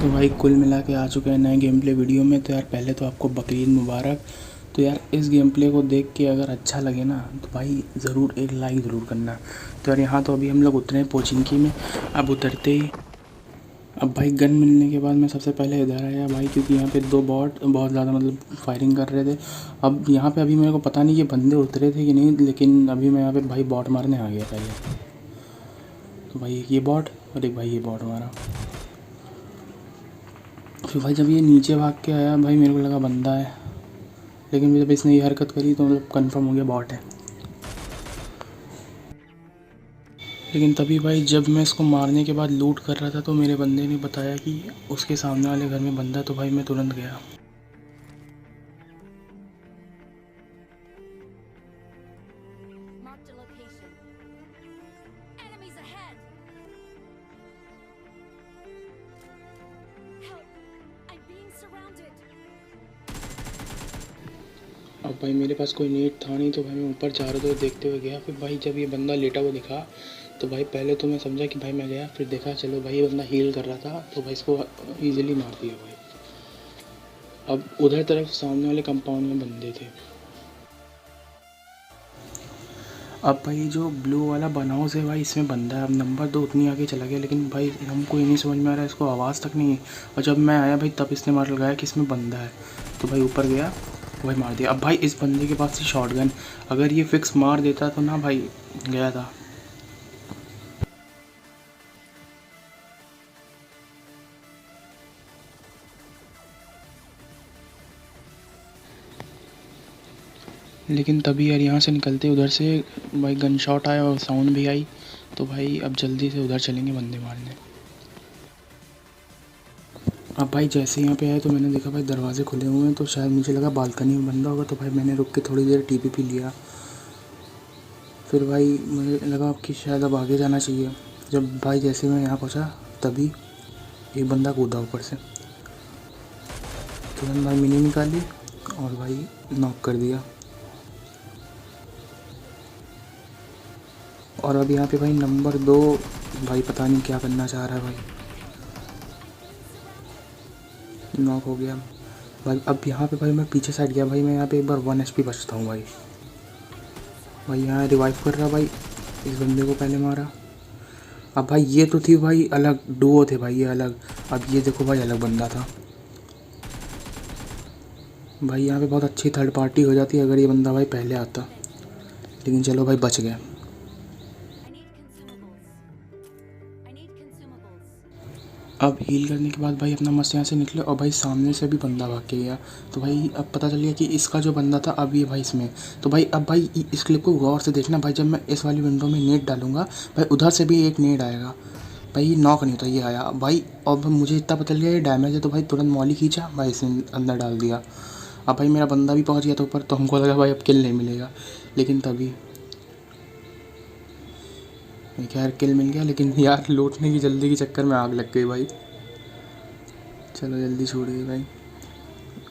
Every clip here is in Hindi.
तो भाई कुल मिला के आ चुके हैं नए गेम प्ले वीडियो में। तो यार पहले तो आपको बकरीद मुबारक। तो यार इस गेम प्ले को देख के अगर अच्छा लगे ना तो भाई ज़रूर एक लाइक ज़रूर करना। तो यार यहाँ तो अभी हम लोग उतरे हैं पोचिंकी में। अब उतरते ही अब भाई गन मिलने के बाद मैं सबसे पहले इधर आया भाई, क्योंकि यहाँ पे दो बॉट बहुत ज़्यादा मतलब फायरिंग कर रहे थे। अब यहाँ पे अभी मेरे को पता नहीं कि बंदे उतरे थे कि नहीं, लेकिन अभी मैं यहाँ पे भाई बॉट मारने आ गया पहले। तो भाई एक ये बॉट और एक भाई ये बॉट मारा। फिर भाई जब ये नीचे भाग के आया भाई मेरे को लगा बंदा है, लेकिन जब इसने ये हरकत करी तो मतलब कंफर्म हो गया बॉट है। लेकिन तभी भाई जब मैं इसको मारने के बाद लूट कर रहा था तो मेरे बंदे ने बताया कि उसके सामने वाले घर में बंदा है। तो भाई मैं तुरंत गया। Marked a location. Enemies ahead! Help! I'm being surrounded. अब भाई मेरे पास कोई नीड था नहीं, तो भाई मैं ऊपर चारों तरफ देखते हुए गया। फिर भाई जब ये बंदा लेटा हुआ दिखा तो भाई पहले तो मैं समझा कि भाई मैं गया, फिर देखा चलो भाई ये बंदा हील कर रहा था तो भाई इसको ईजिली मार दिया भाई। अब उधर तरफ सामने वाले कंपाउंड में बंदे थे। अब भाई जो ब्लू वाला बनाउस है भाई इसमें बंदा है। अब नंबर 2 उतनी आगे चला गया, लेकिन भाई हमको ये नहीं समझ में आ रहा है, इसको आवाज़ तक नहीं है। और जब मैं आया भाई तब इसने मार लगाया कि इसमें बंदा है। तो भाई ऊपर गया, भाई मार दिया। अब भाई इस बंदे के पास थी शॉटगन, अगर ये फिक्स मार देता तो ना भाई गया था। लेकिन तभी यार यहाँ से निकलते उधर से भाई गन शॉट आया और साउंड भी आई। तो भाई अब जल्दी से उधर चलेंगे बंदे मारने। अब भाई जैसे यहाँ पे आए तो मैंने देखा भाई दरवाजे खुले हुए हैं, तो शायद मुझे लगा बालकनी में बंदा होगा। तो भाई मैंने रुक के थोड़ी देर टीपीपी लिया। फिर भाई मुझे लगा कि शायद अब आगे जाना चाहिए। जब भाई जैसे मैं यहाँ पहुँचा तभी एक बंदा कूदा ऊपर से, तुरंत भाई मिनी निकाली और भाई नॉक कर दिया। और अब यहाँ पे भाई नंबर 2 भाई पता नहीं क्या करना चाह रहा है भाई, नॉक हो गया भाई। अब यहाँ पे भाई मैं पीछे साइड गया भाई, मैं यहाँ पे एक बार 1 HP बचता हूँ भाई। भाई यहाँ रिवाइव कर रहा भाई, इस बंदे को पहले मारा। अब भाई ये तो थी भाई अलग डुओ थे भाई, ये अलग। अब ये देखो भाई अलग बंदा था भाई। यहाँ पे बहुत अच्छी थर्ड पार्टी हो जाती है अगर ये बंदा भाई पहले आता, लेकिन चलो भाई बच गया। I need consumables. अब हील करने के बाद भाई अपना मस्त यहाँ से निकले और भाई सामने से भी बंदा भाग के गया। तो भाई अब पता चल गया कि इसका जो बंदा था अब ये भाई इसमें। तो भाई अब भाई इस क्लिप को गौर से देखना भाई, जब मैं इस वाली विंडो में नेट डालूंगा भाई उधर से भी एक नेट आएगा भाई। ये नॉक नहीं होता, ये आया भाई। अब मुझे इतना पता चल गया ये डैमेज है, तो भाई तुरंत मॉली खींचा भाई इसने अंदर डाल दिया। अब भाई मेरा बंदा भी पहुँच गया था ऊपर, तो हमको लगा भाई अब किल नहीं मिलेगा, लेकिन तभी खैर किल मिल गया। लेकिन यार लूटने की जल्दी के चक्कर में आग लग गई भाई। चलो जल्दी छोड़ गई भाई,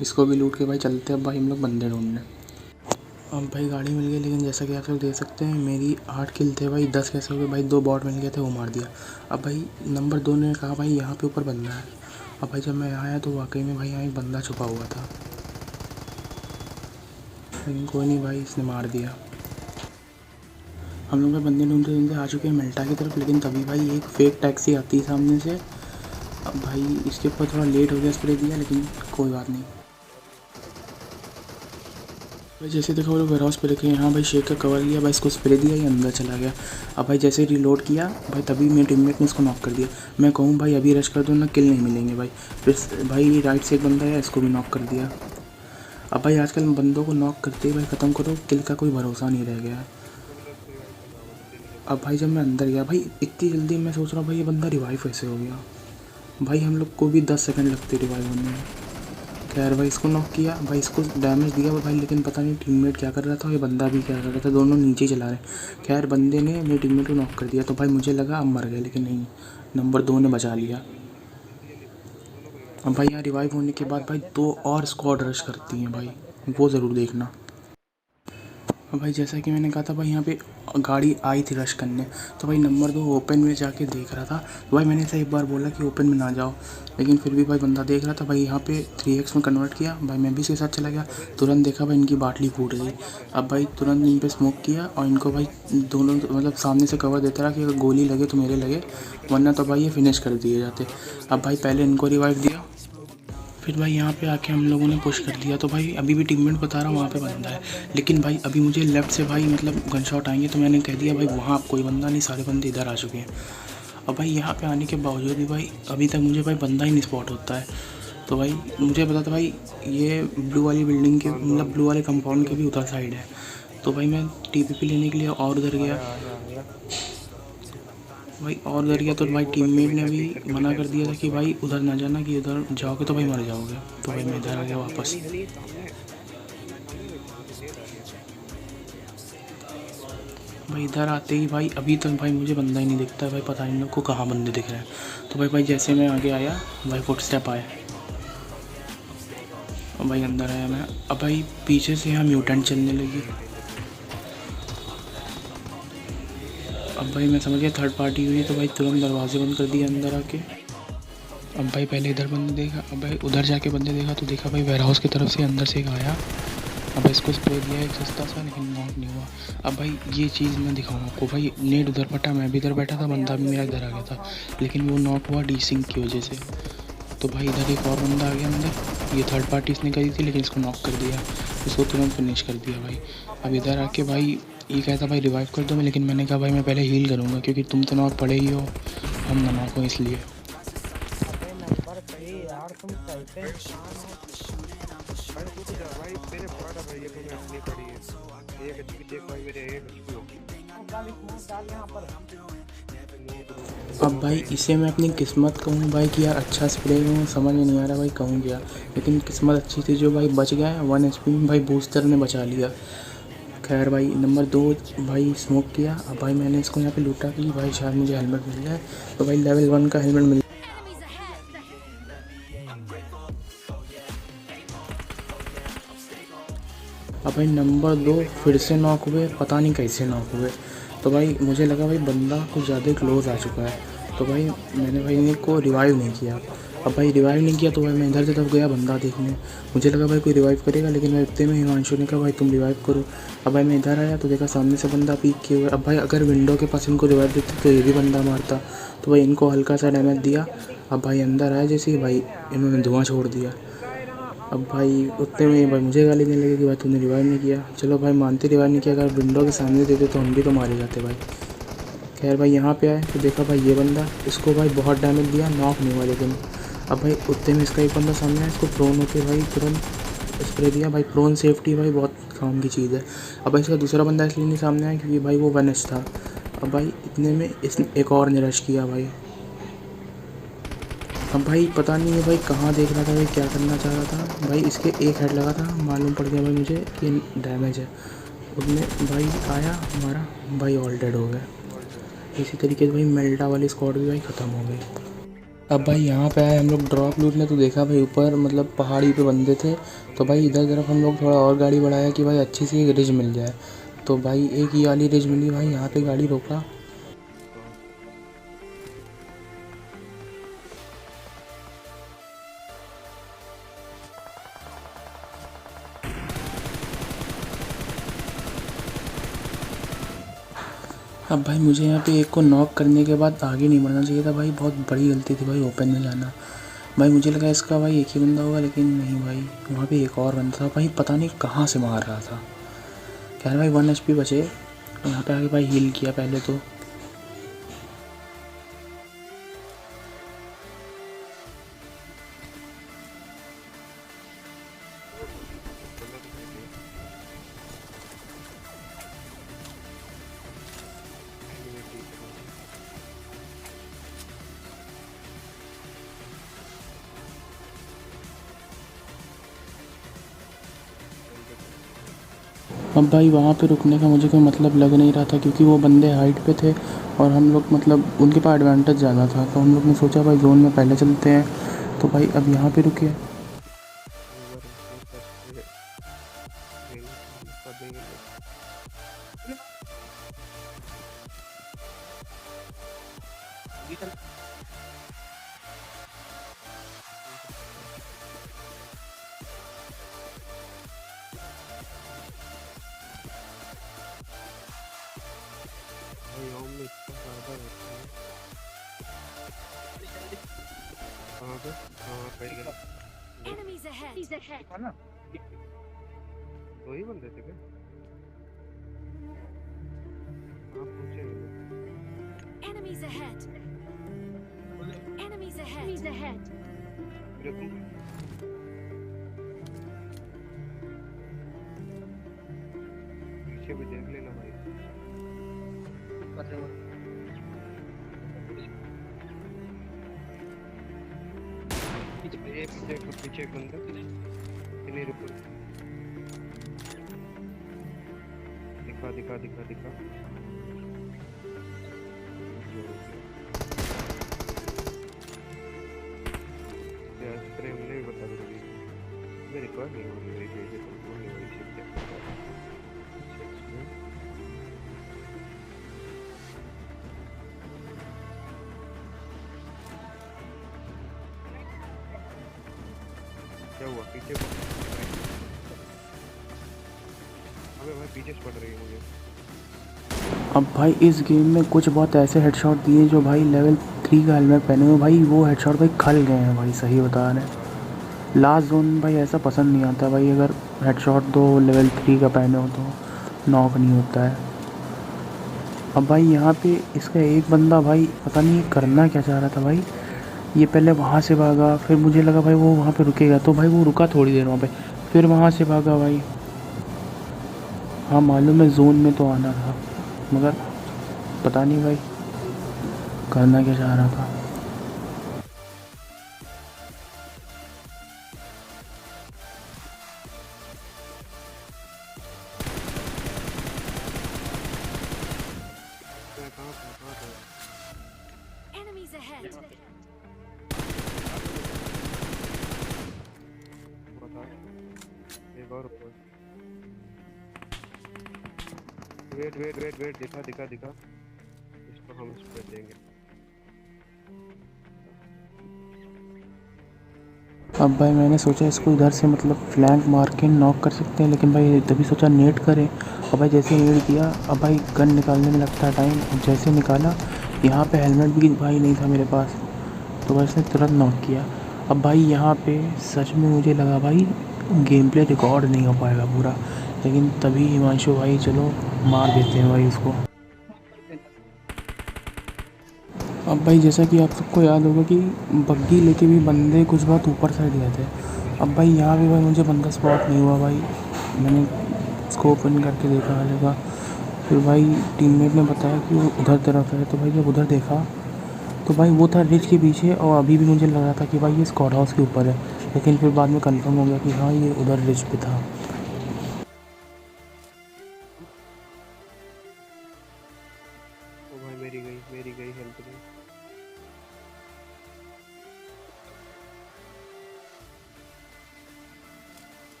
इसको भी लूट के भाई चलते अब भाई हम लोग बंदे ढूंढने। अब भाई गाड़ी मिल गई, लेकिन जैसा कि आप लोग देख सकते हैं मेरी 8 किल थे भाई, 10 कैसे हो गए भाई, 2 बॉट मिल गए थे वो मार दिया। अब भाई नंबर 2 ने कहा भाई यहाँ पे ऊपर बंदा है। अब भाई जब मैं यहाँ आया तो वाकई में भाई यहाँ एक बंदा छुपा हुआ था, लेकिन कोई नहीं भाई इसने मार दिया। हम लोग भाई बंदे ढूंढते ढूंढते आ चुके हैं मेल्टा की तरफ, लेकिन तभी भाई एक फेक टैक्सी आती है सामने से। अब भाई इसके ऊपर थोड़ा लेट हो गया स्प्रे दिया, लेकिन कोई बात नहीं भाई। जैसे देखो वो लोग वेयर हाउस पे रखे हैं, यहाँ भाई शेक का कवर लिया भाई, इसको स्प्रे दिया, ये अंदर चला गया। अब भाई जैसे रिलोड किया भाई तभी मेरे टीममेट ने इसको नॉक कर दिया। मैं कहूँ भाई अभी रश कर दो ना, किल नहीं मिलेंगे भाई। फिर भाई राइट से एक बंदा है, इसको भी नॉक कर दिया। अब भाई आजकल बंदों को नॉक करते ही भाई ख़त्म करो, किल का कोई भरोसा नहीं रह गया। अब भाई जब मैं अंदर गया भाई इतनी जल्दी मैं सोच रहा हूँ भाई ये बंदा रिवाइव कैसे हो गया। भाई हम लोग को भी 10 सेकंड लगते रिवाइव होने में। खैर भाई इसको नॉक किया भाई, इसको डैमेज दिया भाई, लेकिन पता नहीं टीममेट क्या कर रहा था, ये बंदा भी क्या कर रहा था, दोनों नीचे चला रहे। खैर बंदे ने मेरे टीममेट को नॉक कर दिया, तो भाई मुझे लगा अब मर गए, लेकिन नहीं, नंबर 2 ने बचा लिया। अब भाई यहाँ रिवाइव होने के बाद भाई 2 और स्क्वाड रश करती हैं भाई, वो ज़रूर देखना। अब भाई जैसा कि मैंने कहा था भाई यहाँ पे गाड़ी आई थी रश करने। तो भाई नंबर 2 ओपन में जाके देख रहा था। तो भाई मैंने इसे एक बार बोला कि ओपन में ना जाओ, लेकिन फिर भी भाई बंदा देख रहा था। भाई यहाँ पे 3x में कन्वर्ट किया, भाई मैं भी इसके साथ चला गया। तुरंत देखा भाई इनकी बाटली फूट गई। अब भाई तुरंत इन पे स्मोक किया और इनको भाई दोनों मतलब सामने से कवर देता रहा कि अगर गोली लगे तो मेरे लगे, वरना तो भाई ये फिनिश कर दिए जाते। अब भाई पहले इनको रिवाइव दिया, फिर भाई यहाँ पे आके हम लोगों ने पुश कर दिया। तो भाई अभी भी टीममेट बता रहा वहाँ पे बंदा है, लेकिन भाई अभी मुझे लेफ़्ट से भाई मतलब गन शॉट आएंगे। तो मैंने कह दिया भाई वहाँ कोई बंदा नहीं, सारे बंदे इधर आ चुके हैं। अब भाई यहाँ पे आने के बावजूद भी भाई अभी तक मुझे भाई बंदा ही नहीं स्पॉट होता है। तो भाई मुझे पता था भाई ये ब्लू वाली बिल्डिंग के मतलब ब्लू वाले कंपाउंड के भी उधर साइड है। तो भाई मैं टीपीपी लेने के लिए और उधर गया भाई, और उधर गया तो भाई टीममेट ने भी मना कर दिया था कि भाई उधर ना जाना, कि उधर जाओगे तो भाई मर जाओगे। तो भाई मैं इधर आ गया वापस। भाई इधर आते ही भाई अभी तक भाई मुझे बंदा ही नहीं दिखता है भाई, पता नहीं लोग को कहाँ बंदे दिख रहे हैं। तो भाई जैसे मैं आगे आया भाई फुटस्टेप आए और भाई अंदर आया मैं। अब भाई पीछे से यहाँ म्यूटेंट चलने लगी। अब भाई मैं समझ गया थर्ड पार्टी हुई, तो भाई तुरंत दरवाजे बंद कर दिए अंदर आके। अब भाई पहले इधर बंदे देखा, अब भाई उधर जाके बंदे देखा तो देखा भाई वेयर हाउस की तरफ से अंदर से एक आया। अब इसको स्प्रे दिया एक सस्ता सा, लेकिन नॉक नहीं हुआ। अब भाई ये चीज़ मैं दिखाऊँ आपको, भाई नेट उधर फटा, मैं भी इधर बैठा था, बंदा भी मेरा इधर आ गया था, लेकिन वो नॉक हुआ डीसिंग की वजह से। तो भाई इधर एक और बंदा आ गया अंदर, ये थर्ड पार्टी इसने करी थी लेकिन इसको नॉक कर दिया, इसको तुरंत फिनिश कर दिया भाई। अब इधर आके भाई ये कहता भाई रिवाइव कर दो मैं, लेकिन मैंने कहा भाई मैं पहले हील करूँगा क्योंकि तुम तो नॉक पड़े ही हो, हम ना नॉक हो इसलिए। अबे नंबर सही यार, तुम चलते भाई तू तो जा भाई, तेरे पड़ा भाई, ये तो मैं अपनी पड़ी है। एक एचपी देख भाई, मेरे एक एचपी हो डाल यहाँ पर। अब भाई इसे मैं अपनी किस्मत कहूँ भाई कि यार अच्छा स्प्रे हूँ, समझ में नहीं आ रहा भाई कहूँ क्या, लेकिन किस्मत अच्छी थी जो भाई बच गया है। 1 HP में भाई बूस्टर ने बचा लिया। खैर भाई नंबर 2 भाई स्मोक किया। अब भाई मैंने इसको यहाँ पे लूटा कि भाई शायद मुझे हेलमेट मिल जाए, तो भाई लेवल 1 का हेलमेट मिल। Enemies ahead! अब भाई नंबर 2 फिर से नॉक हुए, पता नहीं कैसे नॉक हुए। तो भाई मुझे लगा भाई बंदा कुछ ज़्यादा क्लोज आ चुका है, तो भाई मैंने भाई इनको रिवाइव नहीं किया। अब भाई रिवाइव नहीं किया तो भाई मैं इधर से तब गया बंदा देखने, मुझे लगा भाई कोई रिवाइव करेगा, लेकिन मैं इतने में हिमांशु ने कहा भाई तुम रिवाइव करो। अब भाई मैं इधर आया तो देखा सामने से बंदा पीक किए हुए। अब भाई अगर विंडो के पास इनको रिवाइव देते तो ये भी बंदा मारता, तो भाई इनको हल्का सा डैमेज दिया। अब भाई अंदर आया जैसे ही भाई इन्होंने धुआं छोड़ दिया। अब भाई उतने में भाई मुझे गाली देने लगे कि भाई तूने रिवाइव नहीं किया। चलो भाई मानते रिवाइव नहीं किया, अगर विंडो के सामने देते तो हम भी तो मारे जाते भाई। खैर भाई यहाँ पे आए तो देखा भाई ये बंदा, इसको भाई बहुत डैमेज दिया, नॉक नहीं हुआ लेकिन। अब भाई उतने में इसका एक बंदा सामने आया, इसको प्रोन होके भाई तुरंत स्प्रे दिया। भाई प्रोन सेफ्टी भाई बहुत काम की चीज़ है। अब भाई इसका दूसरा बंदा इसलिए नहीं सामने आया क्योंकि भाई वो वनश था। अब भाई इतने में इसने एक और ने रश किया भाई। अब भाई पता नहीं है भाई कहाँ देख रहा था भाई, क्या करना चाह रहा था भाई, इसके एक हेड लगा था, मालूम पड़ गया भाई मुझे कि डैमेज है। उसमें भाई आया हमारा भाई ऑल डेड हो गया। इसी तरीके से भाई मेल्टा वाली स्क्वाड भी भाई ख़त्म हो गई। अब भाई यहाँ पे आए हम लोग ड्रॉप लूटने, तो देखा भाई ऊपर मतलब पहाड़ी पे बंदे थे। तो भाई इधर तरफ हम लोग थोड़ा और गाड़ी बढ़ाया कि भाई अच्छी सी एक रिज मिल जाए। तो भाई एक ही वाली रिज मिली भाई, यहाँ पे गाड़ी रोका। अब भाई मुझे यहाँ पे एक को नॉक करने के बाद आगे नहीं बढ़ना चाहिए था भाई, बहुत बड़ी गलती थी भाई ओपन में जाना। भाई मुझे लगा इसका भाई एक ही बंदा होगा, लेकिन नहीं भाई वहाँ पे एक और बंदा था भाई, पता नहीं कहाँ से मार रहा था। खैर भाई 1 HP बचे, यहाँ पे आके भाई हील किया पहले तो। अब भाई वहाँ पे रुकने का मुझे कोई मतलब लग नहीं रहा था, क्योंकि वो बंदे हाइट पे थे और हम लोग मतलब उनके पास एडवांटेज ज़्यादा था। तो हम लोग ने सोचा भाई जोन में पहले चलते हैं, तो भाई अब यहाँ पे रुके। भाई ओम में इतना फायदा रहता है। कहाँ पे? हाँ भाई गया। Enemies ahead. दो ही बंदे थे क्या? हाँ पूछे नहीं लोग। Enemies ahead. Enemies ahead. मेरे तुम पीछे भी देख लेना भाई। ये पीछे एक बंदा नहीं रुको। दिखा दिखा दिखा दिखा। यार स्प्रे हमने भी बता दी। मेरे रिकॉर्ड नहीं हो रही मेरी पेज पर तो नहीं हो रही शिट क्या। क्या हुआ पीछे? अबे भाई पीछे से पड़ रही है मुझे। अब भाई इस गेम में कुछ बहुत ऐसे हेडशॉट दिए जो भाई लेवल 3 का हेलमेट पहने हुए भाई वो हेडशॉट भाई खल गए हैं भाई, सही बता रहे हैं। लास्ट जोन भाई ऐसा पसंद नहीं आता भाई, अगर हेडशॉट दो लेवल 3 का पहने हो तो नॉक नहीं होता है। अब भाई यहाँ पे इसका एक बंदा भाई पता नहीं ये करना क्या चाह रहा था भाई, ये पहले वहाँ से भागा, फिर मुझे लगा भाई वो वहाँ पे रुकेगा तो भाई वो रुका थोड़ी देर वहाँ पे, फिर वहाँ से भागा भाई। हाँ मालूम है जोन में तो आना था, मगर पता नहीं भाई करना क्या चाह रहा था। कहाँ था? Enemies ahead. बता। एक और ऊपर। वेट दिखा दिखा दिखा। इसको हम स्प्रे देंगे। अब भाई मैंने सोचा इसको इधर से मतलब फ्लैंक मार के नॉक कर सकते हैं, लेकिन भाई तभी सोचा नेट करें। अब भाई जैसे नेट किया अब भाई गन निकालने में लगता है टाइम, जैसे निकाला यहाँ पे हेलमेट भी भाई नहीं था मेरे पास, तो भाई इसने तुरंत नॉक किया। अब भाई यहाँ पे सच में मुझे लगा भाई गेम प्ले रिकॉर्ड नहीं हो पाएगा पूरा, लेकिन तभी हिमांशु भाई चलो मार देते हैं भाई इसको। अब भाई जैसा कि आप सबको याद होगा कि बग्गी लेके भी बंदे कुछ बहुत ऊपर साइड गए थे। अब भाई यहाँ भी भाई मुझे बंदा स्पॉट नहीं हुआ भाई, मैंने स्कोप ओपन करके देखा हाले का, फिर भाई टीममेट ने बताया कि वो उधर तरफ है, तो भाई जब उधर देखा तो भाई वो था रिच के पीछे, और अभी भी मुझे लग रहा था कि भाई ये स्क्वाड हाउस के ऊपर है, लेकिन फिर बाद में कंफर्म हो गया कि हाँ ये उधर रिच पे था। ओ भाई मेरी गई हेल्प नहीं।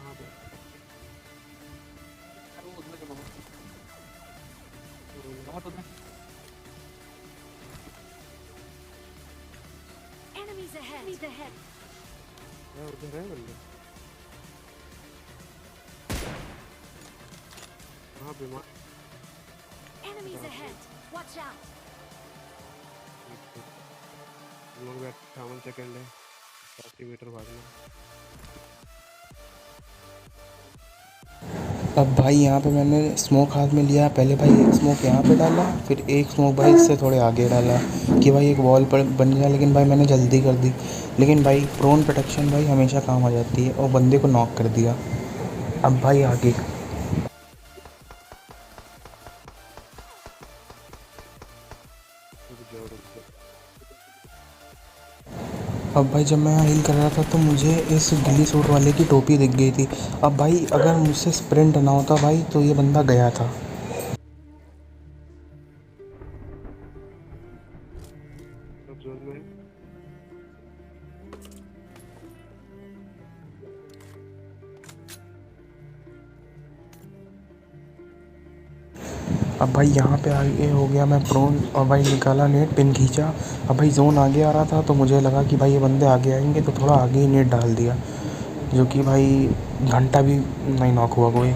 हाँ भाई। Enemies ahead. यार उधर है बंदे। हाँ बीमार। Enemies ahead. Watch out. हम लोग 58 सेकंड है, 80 मीटर भागना। अब भाई यहाँ पे मैंने स्मोक हाथ में लिया, पहले भाई एक स्मोक यहाँ पे डाला, फिर एक स्मोक भाई इससे थोड़े आगे डाला कि भाई एक वॉल पर बन जाए, लेकिन भाई मैंने जल्दी कर दी। लेकिन भाई प्रोन प्रोटेक्शन भाई हमेशा काम आ जाती है, और बंदे को नॉक कर दिया। अब भाई आगे रुक जाओ। अब भाई जब मैं यहाँ हील कर रहा था तो मुझे इस गिल्ली सूट वाले की टोपी दिख गई थी। अब भाई अगर मुझसे स्प्रिंट ना होता भाई तो ये बंदा गया था। सब जोन में है। अब भाई यहाँ पे आगे हो गया मैं प्रोन, और भाई निकाला नेट, पिन खींचा। अब भाई जोन आगे आ रहा था तो मुझे लगा कि भाई ये बंदे आगे आएंगे, तो थोड़ा आगे ही नेट डाल दिया, जो कि भाई घंटा भी नहीं नॉक हुआ कोई।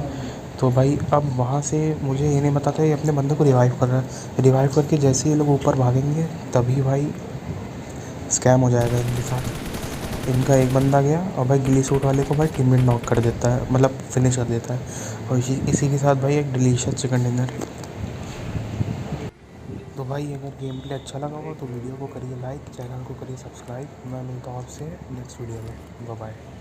तो भाई अब वहाँ से मुझे ये नहीं पता था ये अपने बंदे को रिवाइव कर रहा है। रिवाइव करके जैसे ये लोग ऊपर भागेंगे तभी भाई स्कैम हो जाएगा इनके साथ। इनका एक बंदा गया और भाई गिली सूट वाले को भाई टीममेट नॉक कर देता है, मतलब फिनिश कर देता है। और इसी के साथ भाई एक डिलीशियस चिकन डिनर। तो भाई अगर गेम प्ले अच्छा लगा हो तो वीडियो को करिए लाइक, चैनल को करिए सब्सक्राइब। मैं मिलता हूँ आपसे नेक्स्ट वीडियो में। Bye bye.